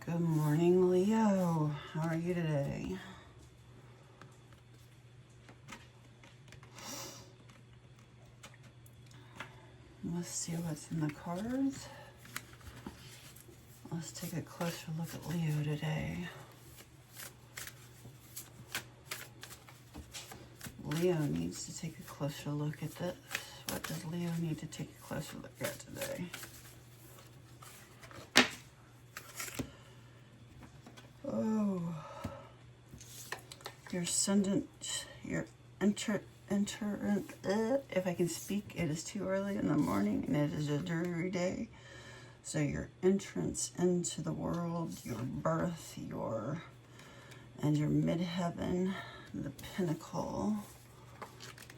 Good morning, Leo. How are you today? Let's see what's in the cards. Let's take a closer look at Leo today. Leo needs to take a closer look at this. What does Leo need to take a closer look at today? Oh, your ascendant, your if I can speak, it is too early in the morning and it is a dreary day. So your entrance into the world, your birth, your midheaven, the pinnacle,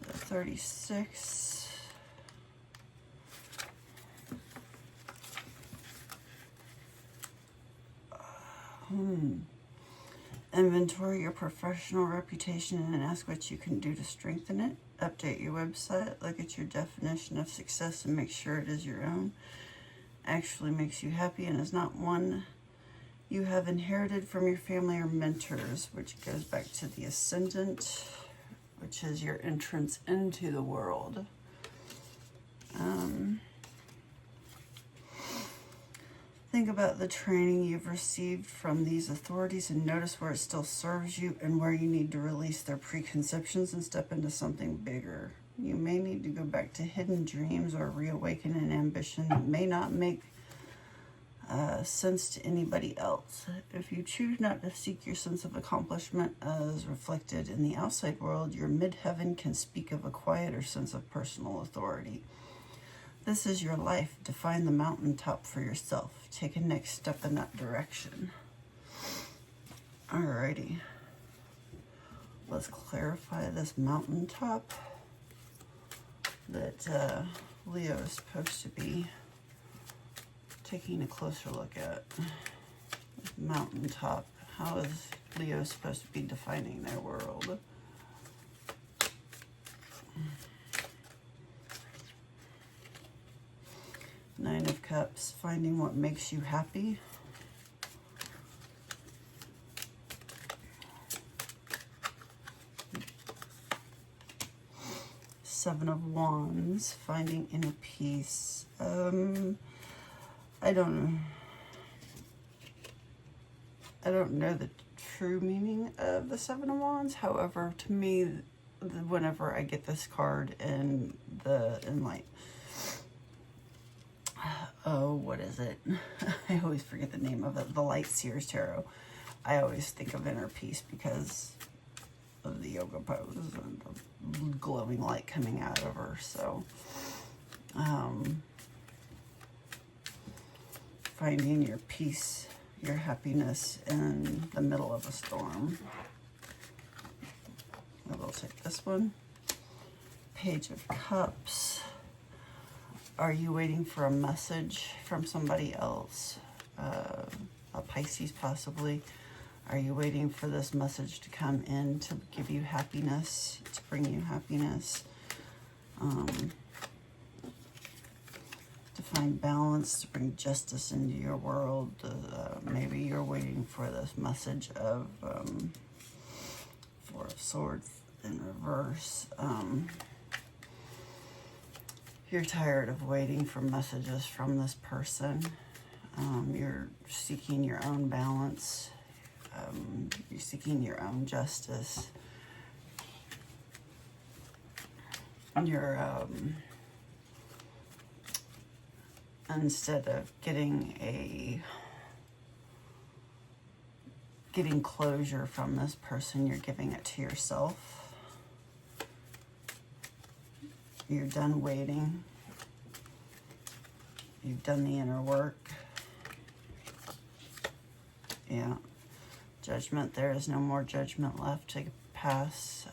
the 36. Inventory your professional reputation and ask what you can do to strengthen it. Update your website, look at your definition of success and make sure it is your own. Actually makes you happy and is not one you have inherited from your family or mentors, which goes back to the ascendant, which is your entrance into the world. Think about the training you've received from these authorities and notice where it still serves you and where you need to release their preconceptions and step into something bigger. You may need to go back to hidden dreams or reawaken an ambition that may not make sense to anybody else. If you choose not to seek your sense of accomplishment as reflected in the outside world, your midheaven can speak of a quieter sense of personal authority. This is your life. Define the mountaintop for yourself. Take a next step in that direction. Alrighty. Let's clarify this mountaintop that Leo is supposed to be taking a closer look at. Mountaintop. How is Leo supposed to be defining their world? Nine of Cups, finding what makes you happy. Seven of Wands, finding inner peace. I don't know the true meaning of the Seven of Wands. However, to me, whenever I get this card in light, oh, what is it? I always forget the name of it. The Light Seers Tarot. I always think of inner peace because of the yoga pose and the glowing light coming out of her. So, finding your peace, your happiness in the middle of a storm. I will take this one. Page of Cups. Are you waiting for a message from somebody else? A Pisces possibly. Are you waiting for this message to come in to give you happiness, to bring you happiness? To find balance, to bring justice into your world. Maybe you're waiting for this message of Four of Swords in reverse. You're tired of waiting for messages from this person. You're seeking your own balance. You're seeking your own justice. You're, instead of getting closure from this person, you're giving it to yourself. You're done waiting. You've done the inner work. Yeah. Judgment. There is no more judgment left to pass.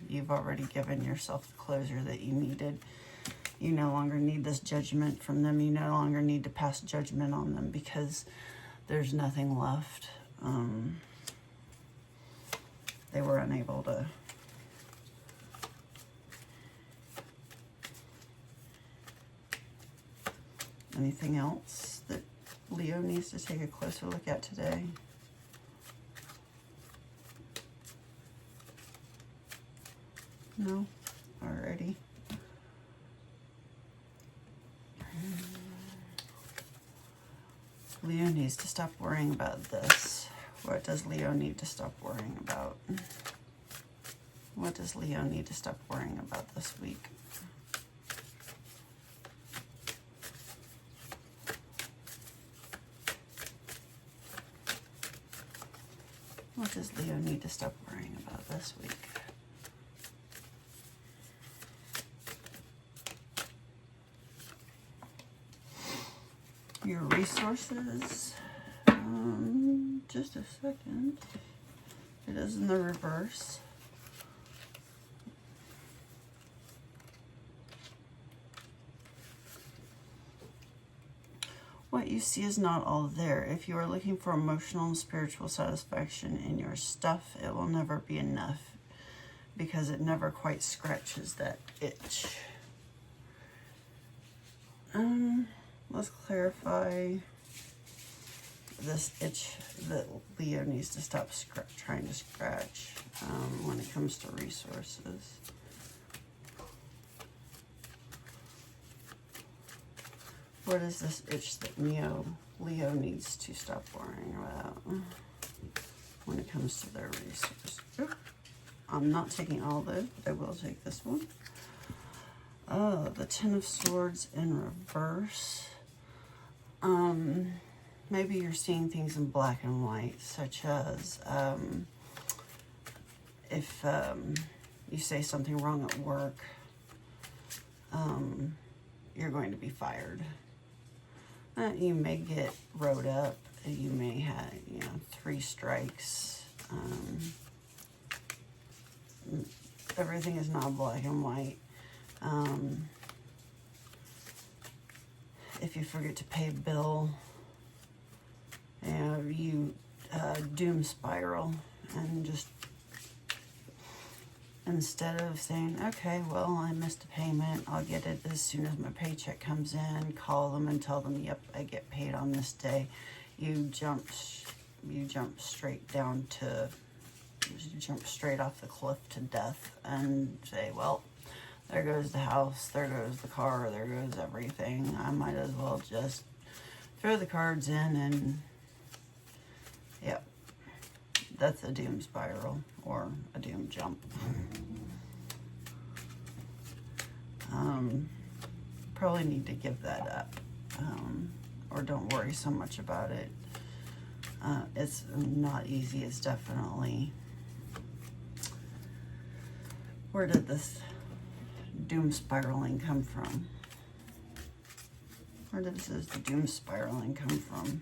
You've already given yourself the closure that you needed. You no longer need this judgment from them. You no longer need to pass judgment on them because there's nothing left. They were unable to anything else that Leo needs to take a closer look at today? No? Alrighty. Leo needs to stop worrying about this. What does Leo need to stop worrying about? What does Leo need to stop worrying about this week? What does Leo need to stop worrying about this week? Your resources, just a second. It is in the reverse. What you see is not all there. If you are looking for emotional and spiritual satisfaction in your stuff, it will never be enough because it never quite scratches that itch. Let's clarify this itch that Leo needs to stop trying to scratch when it comes to resources. What is this itch that Leo needs to stop worrying about when it comes to their resources? Oop. I'm not taking all those, but I will take this one. Oh, the Ten of Swords in reverse. Maybe you're seeing things in black and white, such as if you say something wrong at work, you're going to be fired. You may get wrote up. You may have, 3 strikes. Everything is not black and white. If you forget to pay a bill, you doom spiral and just, instead of saying, okay, well, I missed a payment, I'll get it as soon as my paycheck comes in, call them and tell them, yep, I get paid on this day, you jump straight down to, you jump straight off the cliff to death and say, well, there goes the house, there goes the car, there goes everything. I might as well just throw the cards in and, yep, that's a doom spiral or a doom jump. Probably need to give that up, or don't worry so much about it. It's not easy. It's definitely, where did this doom spiraling come from? Where did this doom spiraling come from?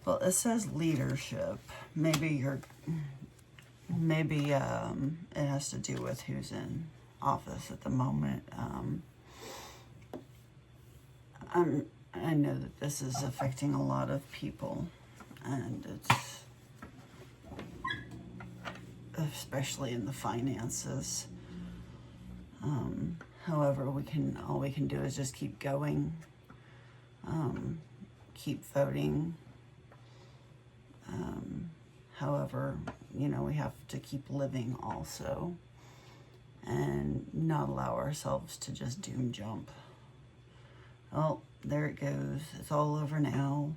Well, it says leadership. Maybe it has to do with who's in office at the moment. I know that this is affecting a lot of people, and it's especially in the finances. However, all we can do is just keep going, keep voting. However, we have to keep living also and not allow ourselves to just doom jump. Oh, there it goes. It's all over now.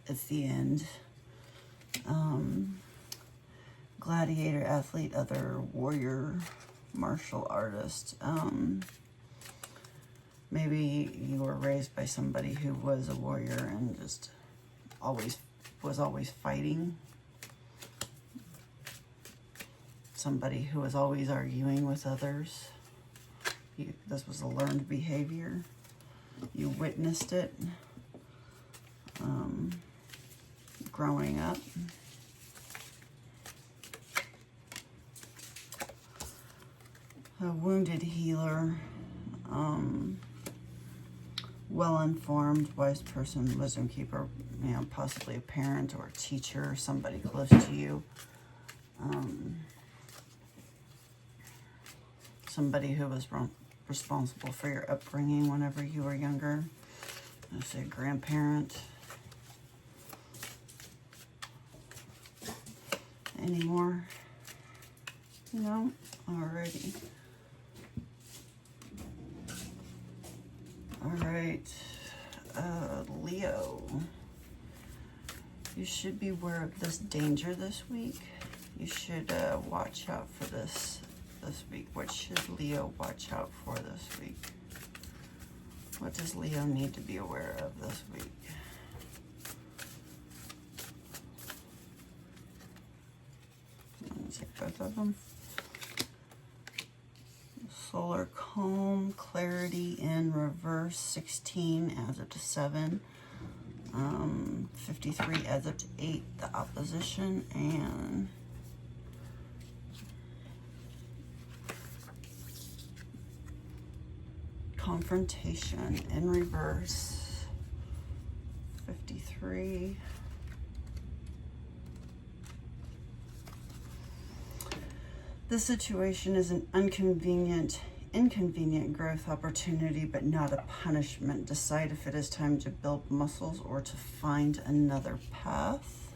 It's the end. Gladiator, athlete, other, warrior, martial artist. Maybe you were raised by somebody who was a warrior and just was always fighting. Somebody who was always arguing with others. This was a learned behavior. You witnessed it growing up. A wounded healer, well-informed, wise person, wisdom keeper, possibly a parent or a teacher, somebody close to you. somebody who was responsible for your upbringing whenever you were younger. I say grandparent. Any more? No? Alrighty. Alright. Leo. You should be aware of this danger this week. You should watch out for this week. What should Leo watch out for this week? What does Leo need to be aware of this week? Let me take both of them. Solar comb, clarity in reverse, 16 adds up to 7. 53 adds up to 8, the opposition, and confrontation in reverse, 53. This situation is an inconvenient growth opportunity, but not a punishment. Decide if it is time to build muscles or to find another path.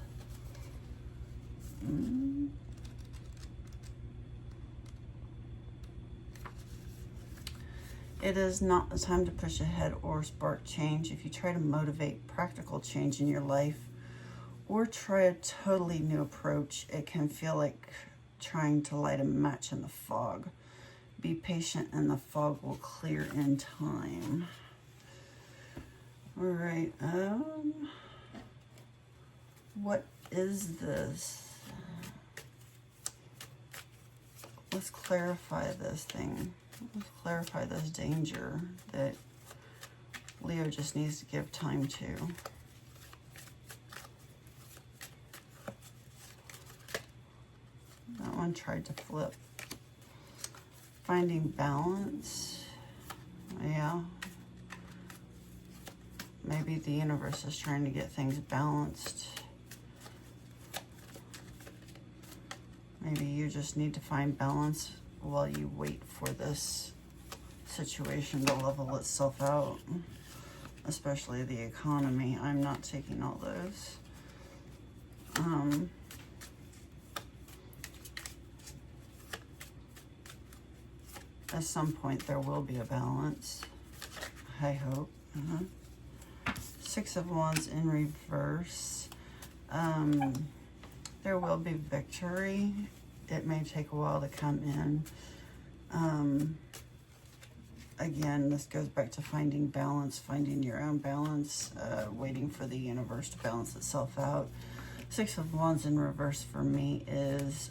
It is not the time to push ahead or spark change. If you try to motivate practical change in your life or try a totally new approach, it can feel like trying to light a match in the fog. Be patient and the fog will clear in time. All right, what is this? Let's clarify this thing. Let's clarify this danger that Leo just needs to give time to. That one tried to flip. Finding balance. Yeah. Maybe the universe is trying to get things balanced. Maybe you just need to find balance while you wait for this situation to level itself out. Especially the economy. I'm not taking all those. At some point there will be a balance, I hope. 6 of Wands in reverse. There will be victory. It may take a while to come in. Again, this goes back to finding balance, finding your own balance, waiting for the universe to balance itself out. 6 of Wands in reverse for me is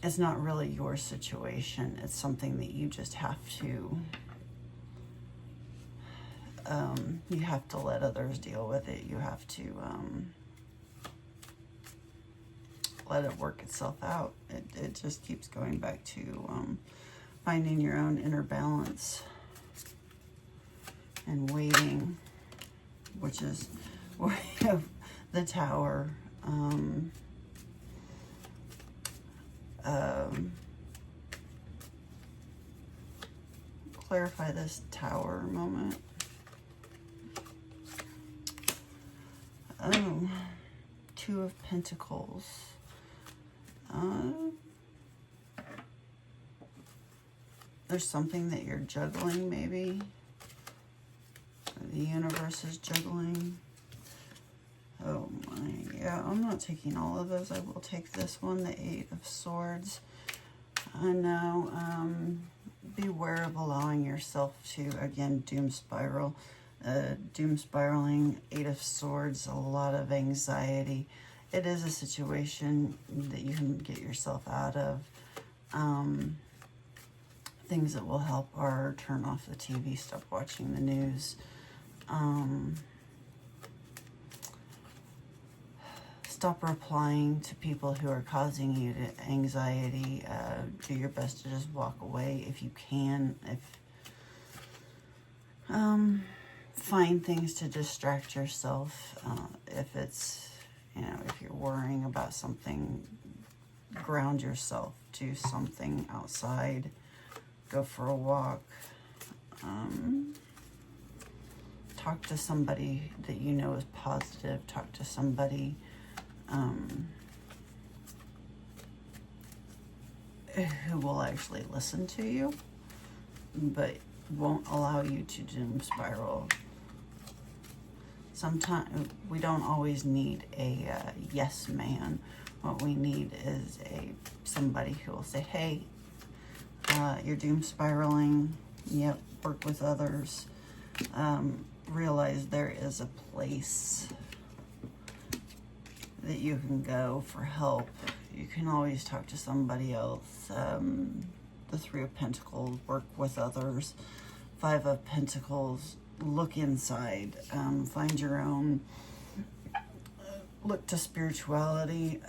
it's not really your situation. It's something that you just have to you have to let others deal with it. You have to let it work itself out. It just keeps going back to finding your own inner balance and waiting, which is where you have the Tower. Clarify this Tower moment. Oh, 2 of Pentacles. There's something that you're juggling, maybe. The universe is juggling. Oh my, yeah, I'm not taking all of those. I will take this one, the 8 of Swords. I know, beware of allowing yourself to, again, doom spiral. Doom spiraling, 8 of Swords, a lot of anxiety. It is a situation that you can get yourself out of. Things that will help are turn off the TV, stop watching the news. Stop replying to people who are causing you anxiety. Do your best to just walk away if you can. Find things to distract yourself. If it's, if you're worrying about something ground yourself. Do something outside. Go for a walk. Talk to somebody that you know is positive. Talk to somebody who will actually listen to you, but won't allow you to doom spiral. Sometimes we don't always need a yes man. What we need is somebody who will say, hey, you're doom spiraling. Yep, work with others. Realize there is a place that you can go for help. You can always talk to somebody else. The Three of Pentacles, work with others. Five of Pentacles, look inside. Find your own. Look to spirituality.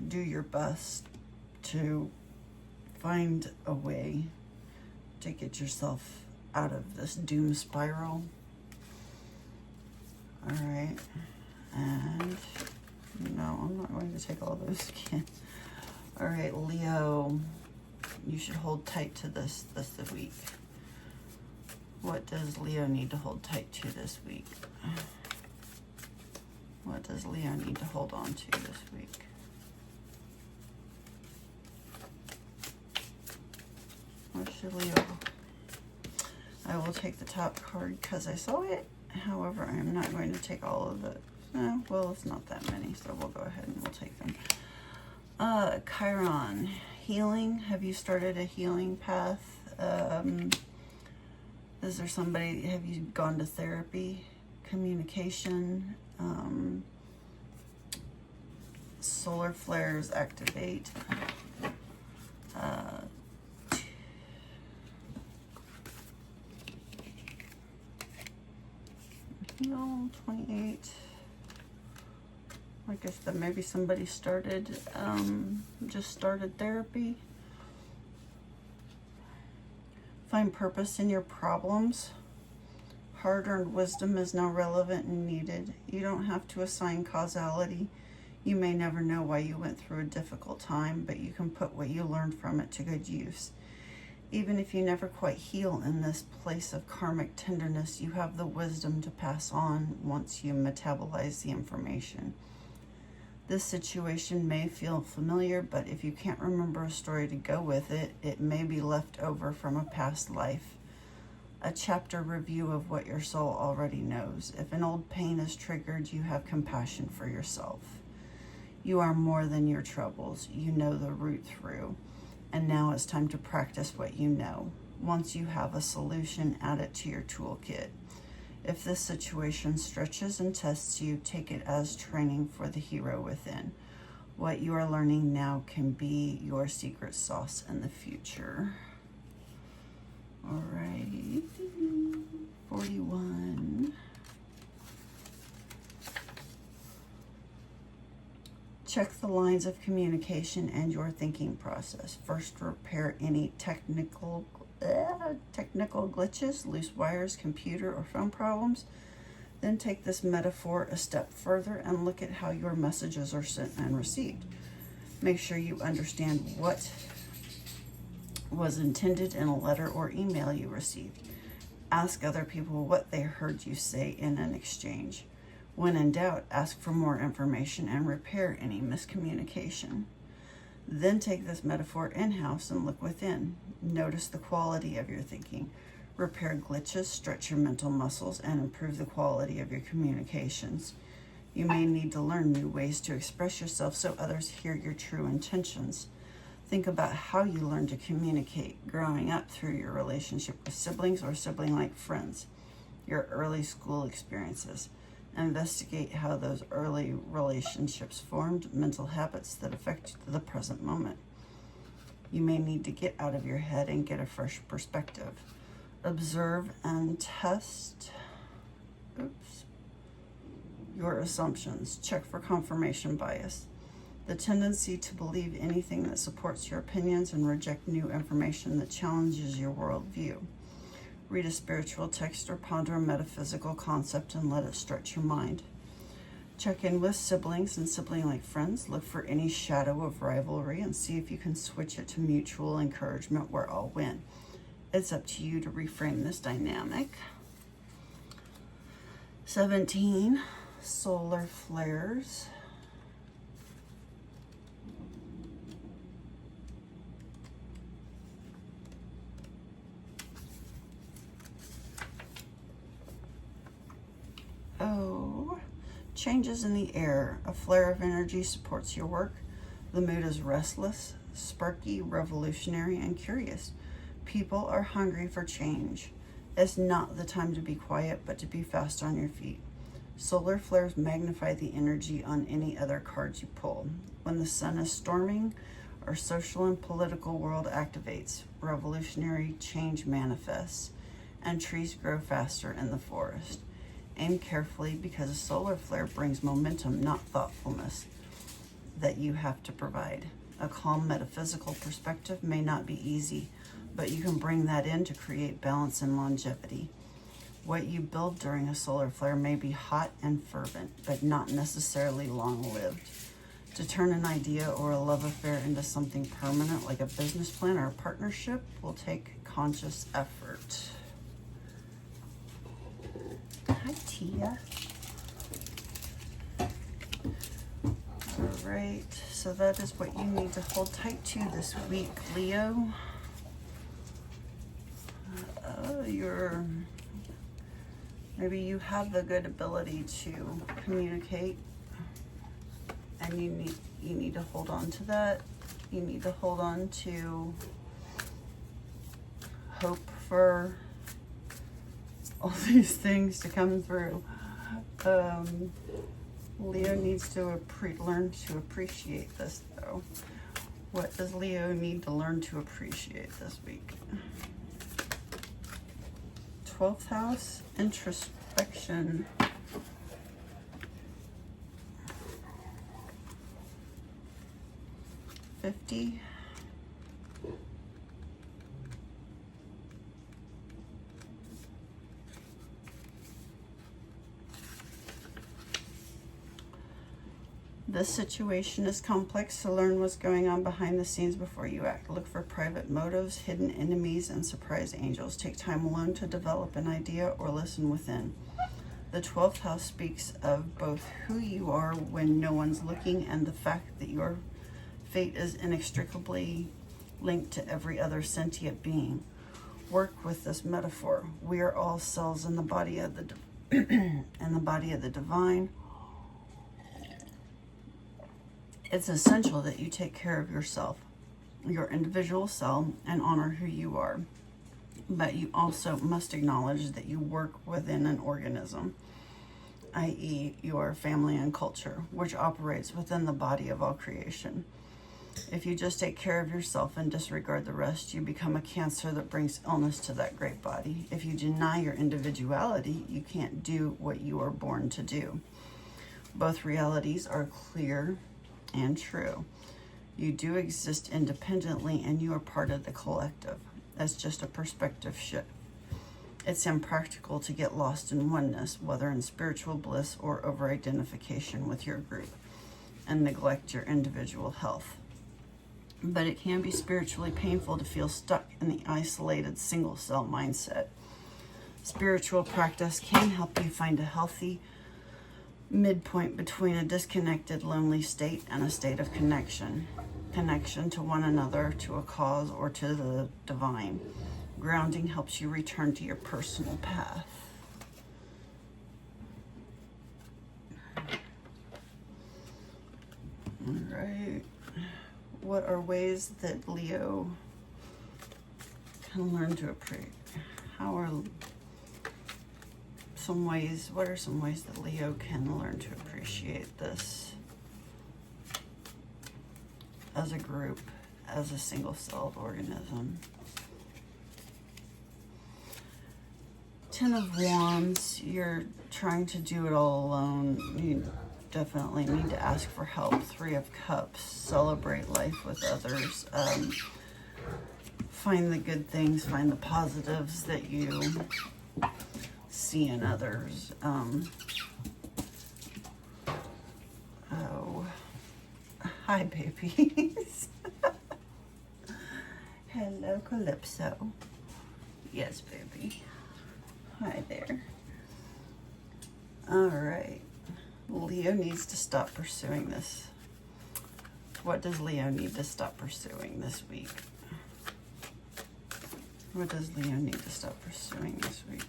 Do your best to find a way to get yourself out of this doom spiral. All right, and no, I'm not going to take all those again. All right, Leo, you should hold tight to this week. What does Leo need to hold tight to this week? What does Leo need to hold on to this week? What should Leo? I will take the top card because I saw it. However, I am not going to take all of it. Well, it's not that many, so we'll go ahead and we'll take them. Chiron, healing. Have you started a healing path? Is there somebody, have you gone to therapy? Communication. Solar flares activate. 28. I guess that maybe somebody started, just started therapy. Find purpose in your problems. Hard-earned wisdom is now relevant and needed. You don't have to assign causality. You may never know why you went through a difficult time, but you can put what you learned from it to good use. Even if you never quite heal in this place of karmic tenderness, you have the wisdom to pass on once you metabolize the information. This situation may feel familiar, but if you can't remember a story to go with it, it may be left over from a past life. A chapter review of what your soul already knows. If an old pain is triggered, you have compassion for yourself. You are more than your troubles. You know the route through. And now it's time to practice what you know. Once you have a solution, add it to your toolkit. If this situation stretches and tests you, take it as training for the hero within. What you are learning now can be your secret sauce in the future. All right, 41. Check the lines of communication and your thinking process. First, repair any technical glitches, loose wires, computer or phone problems. Then take this metaphor a step further and look at how your messages are sent and received. Make sure you understand what was intended in a letter or email you received. Ask other people what they heard you say in an exchange. When in doubt, ask for more information and repair any miscommunication. Then take this metaphor in-house and look within. Notice the quality of your thinking. Repair glitches, stretch your mental muscles, and improve the quality of your communications. You may need to learn new ways to express yourself so others hear your true intentions. Think about how you learned to communicate growing up through your relationship with siblings or sibling-like friends, your early school experiences. Investigate how those early relationships formed mental habits that affect the present moment. You may need to get out of your head and get a fresh perspective. Observe and test your assumptions. Check for confirmation bias. The tendency to believe anything that supports your opinions and reject new information that challenges your worldview. Read a spiritual text or ponder a metaphysical concept and let it stretch your mind. Check in with siblings and sibling-like friends. Look for any shadow of rivalry and see if you can switch it to mutual encouragement where all win. It's up to you to reframe this dynamic. 17, solar flares. Oh, changes in the air. A flare of energy supports your work. The mood is restless, sparky, revolutionary, and curious. People are hungry for change. It's not the time to be quiet, but to be fast on your feet. Solar flares magnify the energy on any other cards you pull. When the sun is storming, our social and political world activates. Revolutionary change manifests, and trees grow faster in the forest. Aim carefully because a solar flare brings momentum, not thoughtfulness, that you have to provide. A calm metaphysical perspective may not be easy, but you can bring that in to create balance and longevity. What you build during a solar flare may be hot and fervent, but not necessarily long-lived. To turn an idea or a love affair into something permanent, like a business plan or a partnership, will take conscious effort. Hi, Tia. All right, so that is what you need to hold tight to this week, Leo. Maybe you have the good ability to communicate, and you need to hold on to that. You need to hold on to hope for all these things to come through. Leo needs to learn to appreciate this, though. What does Leo need to learn to appreciate this week? 12th house, introspection. $50. This situation is complex, so learn what's going on behind the scenes before you act. Look for private motives, hidden enemies, and surprise angels. Take time alone to develop an idea or listen within. The 12th house speaks of both who you are when no one's looking and the fact that your fate is inextricably linked to every other sentient being. Work with this metaphor. We are all cells in the body of the in the body of the divine. It's essential that you take care of yourself, your individual cell, and honor who you are. But you also must acknowledge that you work within an organism, i.e. your family and culture, which operates within the body of all creation. If you just take care of yourself and disregard the rest, you become a cancer that brings illness to that great body. If you deny your individuality, you can't do what you are born to do. Both realities are clear and true. You do exist independently and you are part of the collective. That's just a perspective shift. It's impractical to get lost in oneness, whether in spiritual bliss or over-identification with your group, and neglect your individual health. But it can be spiritually painful to feel stuck in the isolated single-cell mindset. Spiritual practice can help you find a healthy midpoint between a disconnected, lonely state and a state of connection to one another, to a cause, or to the divine. Grounding helps you return to your personal path. All right. What are ways that Leo can learn to appreciate? What are some ways that Leo can learn to appreciate this as a group, as a single-celled organism? 10 of Wands, you're trying to do it all alone. You definitely need to ask for help. 3 of Cups, celebrate life with others. Find the good things, find the positives that you see in others. Hi, babies. Hello, Calypso. Yes, baby. Hi there. All right. Leo needs to stop pursuing this. What does Leo need to stop pursuing this week? What does Leo need to stop pursuing this week?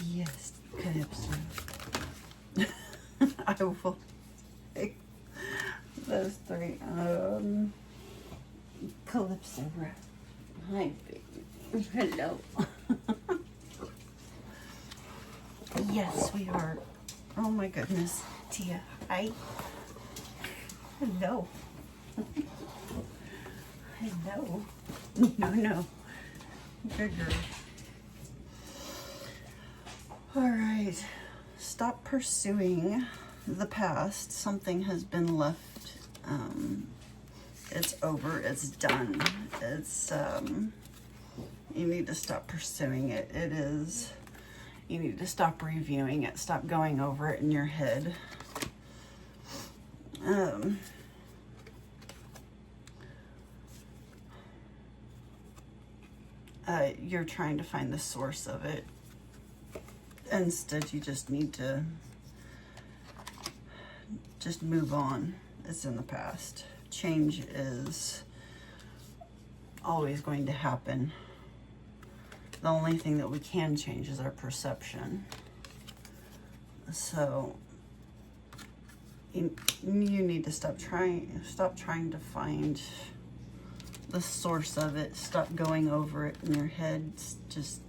Yes, Calypso. I will take those three. Calypso, right? Hi, baby. Hello. Yes, we are. Oh my goodness. Tia, hi. Hello. Hello. No. Good girl. All right. Stop pursuing the past. Something has been left. It's over. It's done. It's, you need to stop pursuing it. It is, you need to stop reviewing it. Stop going over it in your head. You're trying to find the source of it. Instead, you just need to just move on. It's in the past. Change is always going to happen. The only thing that we can change is our perception. So you need to stop trying to find the source of it. Stop going over it in your head. Just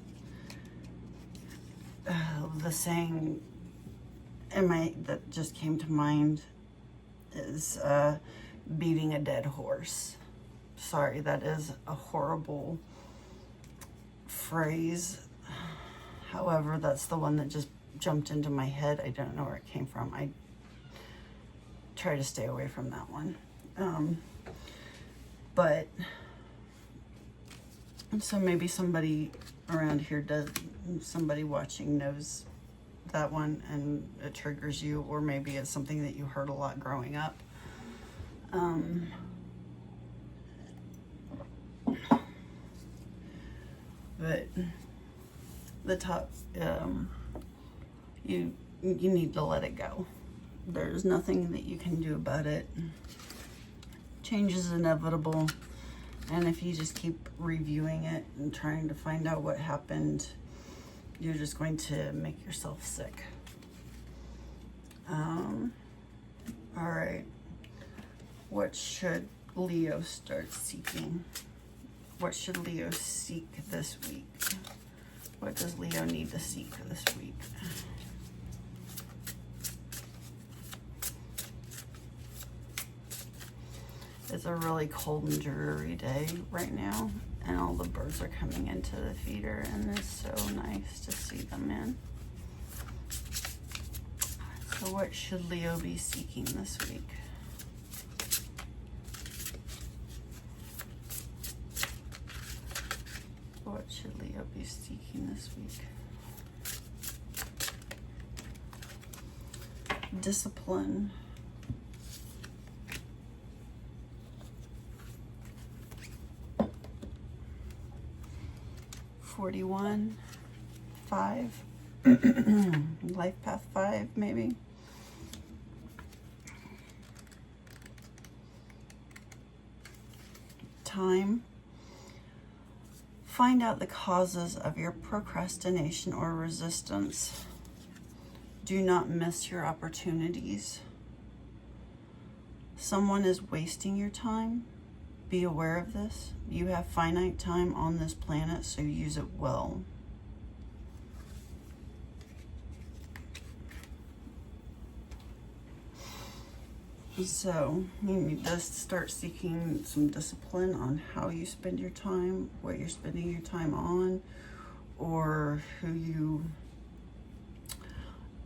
the saying that just came to mind is beating a dead horse. Sorry, that is a horrible phrase. However, that's the one that just jumped into my head. I don't know where it came from. I try to stay away from that one. But so maybe somebody around here somebody watching knows that one and it triggers you, or maybe it's something that you heard a lot growing up. But the top, you need to let it go. There's nothing that you can do about it. Change is inevitable, and if you just keep reviewing it and trying to find out what happened, you're just going to make yourself sick. All right. What should Leo start seeking? What should Leo seek this week? What does Leo need to seek this week? It's a really cold and dreary day right now, and all the birds are coming into the feeder, and it's so nice to see them in. So what should Leo be seeking this week? What should Leo be seeking this week? Discipline. $41, 5, life path 5, maybe. Time. Find out the causes of your procrastination or resistance. Do not miss your opportunities. Someone is wasting your time. Be aware of this. You have finite time on this planet, so use it well. So you need to start seeking some discipline on how you spend your time, what you're spending your time on, or who you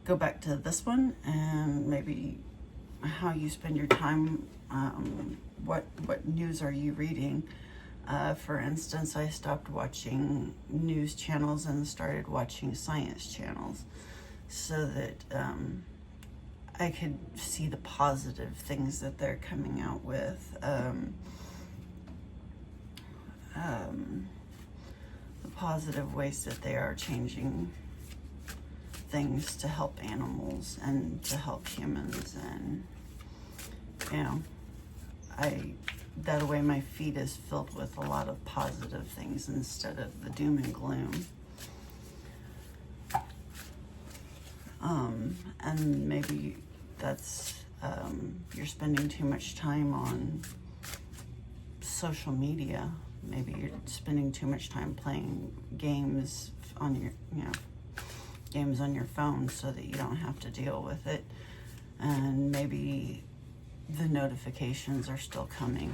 go back to this one, and maybe how you spend your time. What news are you reading? For instance, I stopped watching news channels and started watching science channels, so that I could see the positive things that they're coming out with. The positive ways that they are changing things to help animals and to help humans, and that way my feed is filled with a lot of positive things instead of the doom and gloom. And maybe that's you're spending too much time on social media. Maybe you're spending too much time playing games on your games on your phone so that you don't have to deal with it. And maybe the notifications are still coming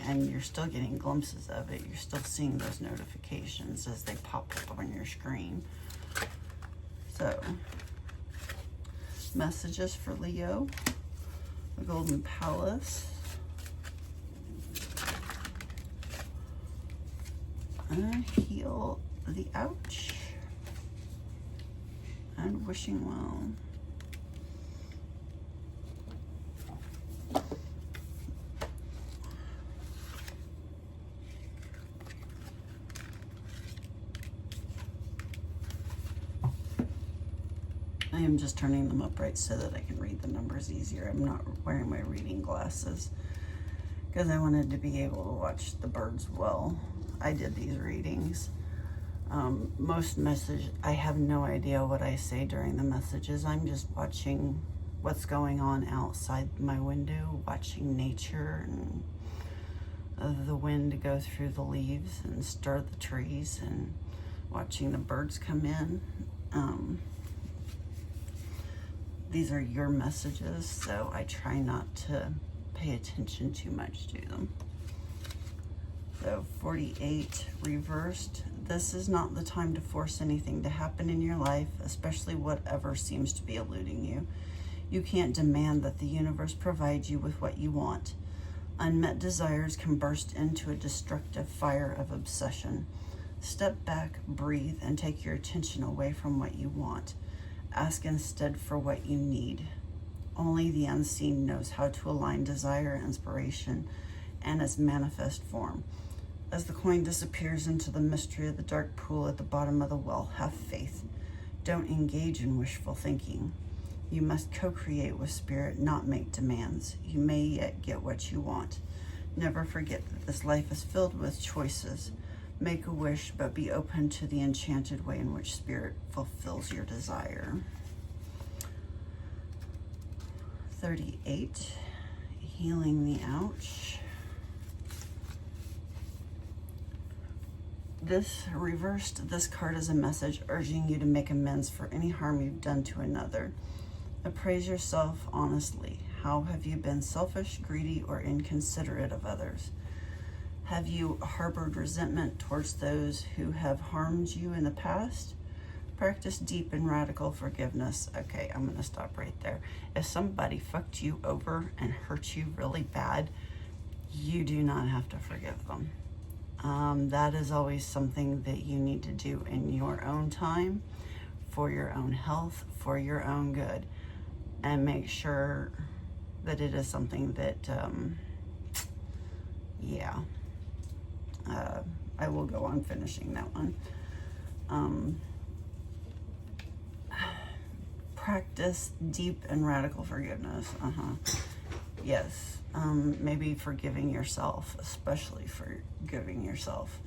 and you're still getting glimpses of it. You're still seeing those notifications as they pop up on your screen. So, messages for Leo, the Golden Palace, and heal the ouch, and wishing well. I am just turning them upright so that I can read the numbers easier. I'm not wearing my reading glasses because I wanted to be able to watch the birds well. I did these readings. Most message, I have no idea what I say during the messages. I'm just watching what's going on outside my window, watching nature and the wind go through the leaves and stir the trees, and watching the birds come in. These are your messages, so I try not to pay attention too much to them. So 48 reversed. This is not the time to force anything to happen in your life, especially whatever seems to be eluding you. You can't demand that the universe provides you with what you want. Unmet desires can burst into a destructive fire of obsession. Step back, breathe, and take your attention away from what you want. Ask instead for what you need. Only the unseen knows how to align desire, inspiration, and its manifest form. As the coin disappears into the mystery of the dark pool at the bottom of the well, have faith. Don't engage in wishful thinking. You must co-create with spirit, not make demands. You may yet get what you want. Never forget that this life is filled with choices. Make a wish, but be open to the enchanted way in which spirit fulfills your desire. 38, healing the ouch. This reversed, this card is a message urging you to make amends for any harm you've done to another. Appraise yourself honestly. How have you been selfish, greedy, or inconsiderate of others? Have you harbored resentment towards those who have harmed you in the past? Practice deep and radical forgiveness. Okay, I'm going to stop right there. If somebody fucked you over and hurt you really bad, you do not have to forgive them. That is always something that you need to do in your own time, for your own health, for your own good, and make sure that it is something that, I will go on finishing that one. Practice deep and radical forgiveness. Yes. Maybe forgiving yourself, especially forgiving yourself.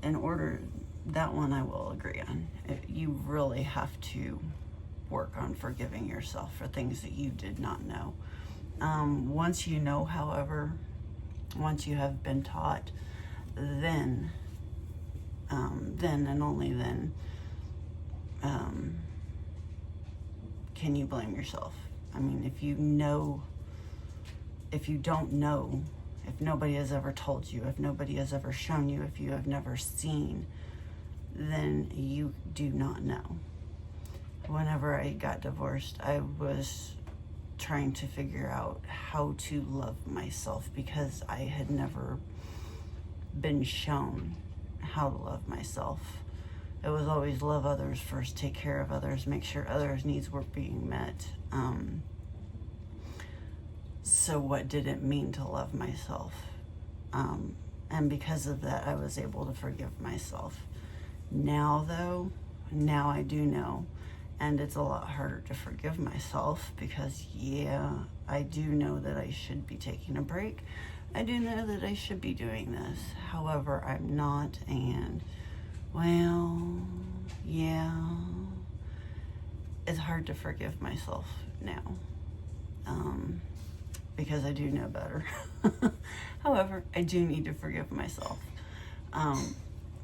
That one I will agree on. You really have to work on forgiving yourself for things that you did not know. Once you know, however, once you have been taught, then and only then can you blame yourself. I mean, if you don't know, if nobody has ever told you, if nobody has ever shown you, if you have never seen, then you do not know. Whenever I got divorced, I was trying to figure out how to love myself because I had never been shown how to love myself. It was always love others first, take care of others, make sure others' needs were being met. So what did it mean to love myself? And because of that, I was able to forgive myself. Now, though, now I do know. And it's a lot harder to forgive myself because, yeah, I do know that I should be taking a break. I do know that I should be doing this. However, I'm not. And, well, yeah, it's hard to forgive myself now. Because I do know better. However, I do need to forgive myself.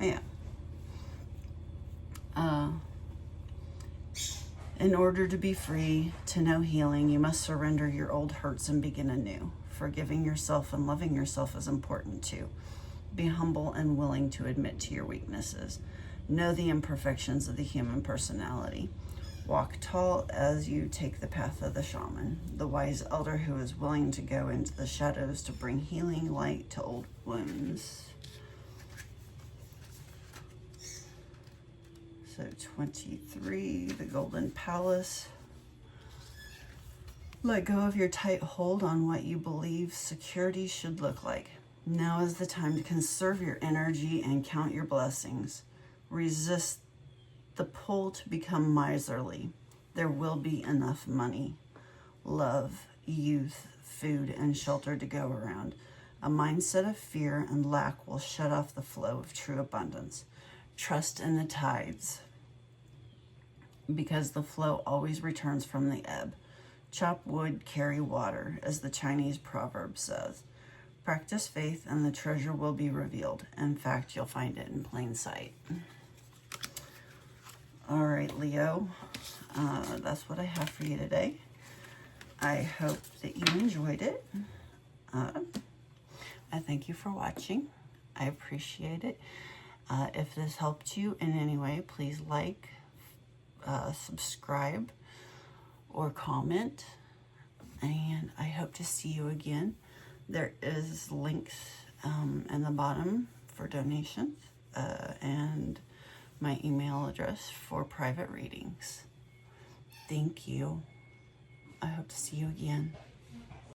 Yeah. In order to be free, to know healing, you must surrender your old hurts and begin anew. Forgiving yourself and loving yourself is important too. Be humble and willing to admit to your weaknesses. Know the imperfections of the human personality. Walk tall as you take the path of the shaman, the wise elder who is willing to go into the shadows to bring healing light to old wounds. So 23, the Golden Palace. Let go of your tight hold on what you believe security should look like. Now is the time to conserve your energy and count your blessings. Resist the pull to become miserly. There will be enough money, love, youth, food, and shelter to go around. A mindset of fear and lack will shut off the flow of true abundance. Trust in the tides, because the flow always returns from the ebb. Chop wood, carry water, as the Chinese proverb says. Practice faith and the treasure will be revealed. In fact, you'll find it in plain sight. All right, Leo, that's what I have for you today. I hope that you enjoyed it. I thank you for watching. I appreciate it. If this helped you in any way, please like, subscribe, or comment. And I hope to see you again. There is links in the bottom for donations and my email address for private readings. Thank you. I hope to see you again.